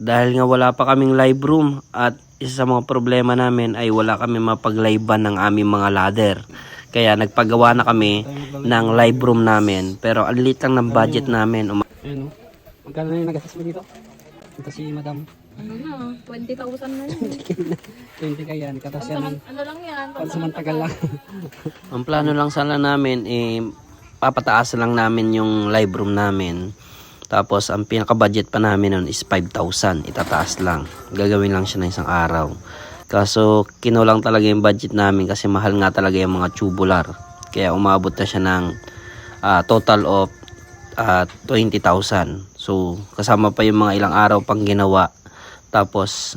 Dahil nga wala pa kaming live room at isa sa mga problema namin ay wala kami mapag-livean ng aming mga ladder. Kaya nagpagawa na kami ng live room namin. Pero ang liit lang ng budget namin. Ayun o. Magkano na yung nag-assess mo dito? Ito si madam. Ano na, 20,000 na yun. 20 ka yan. Katas yan. Ano lang yan? Pansamantagal lang. Ang plano lang sana namin papataas lang namin yung live room namin. Tapos ang pinaka-budget pa namin nun is 5,000. Itataas lang. Gagawin lang siya ng isang araw. Kaso kinulang talaga yung budget namin kasi mahal nga talaga yung mga tubular. Kaya umabot na siya ng total of 20,000. So kasama pa yung mga ilang araw pang ginawa. Tapos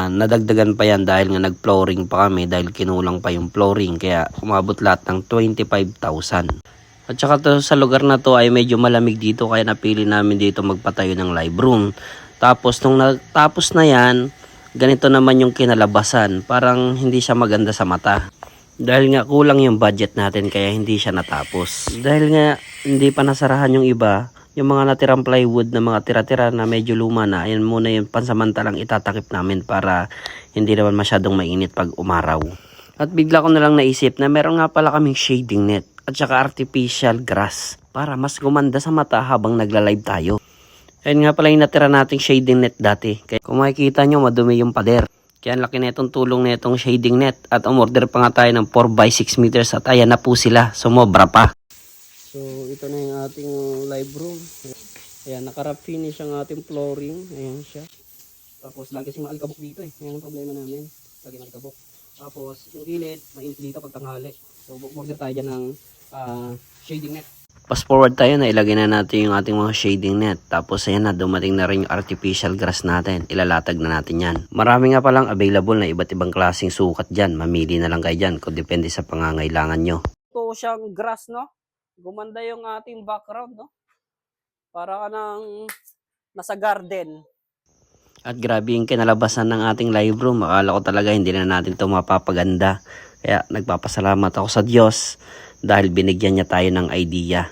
nadagdagan pa yan dahil nga nag-flooring pa kami dahil kinulang pa yung flooring. Kaya umabot lahat ng 25,000. At saka to, sa lugar na to ay medyo malamig dito kaya napili namin dito magpatayo ng live room. Tapos nung natapos na yan, ganito naman yung kinalabasan. Parang hindi siya maganda sa mata. Dahil nga kulang yung budget natin kaya hindi siya natapos. Dahil nga hindi pa nasarahan yung iba, yung mga natirang plywood na mga tira-tira na medyo luma na, ayan muna yung pansamantalang itatakip namin para hindi naman masyadong mainit pag umaraw. At bigla ko na lang naisip na meron nga pala kaming shading net at saka artificial grass para mas gumanda sa mata habang nagla-live tayo. Ayun nga pala yung natira nating shading net dati. Kaya kung makikita nyo, madumi yung pader. Kaya ang laki na itong tulong na itong shading net. At umorder pa nga tayo ng 4x6 meters at ayan na po sila. Sumobra pa. So ito na yung ating live room. Ayan, naka-wrap finish ang ating flooring. Ayan siya. Tapos lagi siyang maalikabok dito eh. Ayan ang problema namin. Lagi maalikabok. Tapos yung gilid, mainit dito pag tanghali. So order tayo dyan ng shading net. Fast forward tayo na ilagay na natin yung ating mga shading net. Tapos ayan na, dumating na rin yung artificial grass natin. Ilalatag na natin yan. Marami nga palang available na iba't ibang klaseng sukat dyan. Mamili na lang kayo dyan kung depende sa pangangailangan nyo. Ito siyang grass, no? Gumanda yung ating background, no? Para ka nang nasa garden. At grabe yung kinalabasan ng ating live room. Akala ko talaga hindi na natin ito mapapaganda. Kaya nagpapasalamat ako sa Diyos dahil binigyan niya tayo ng idea.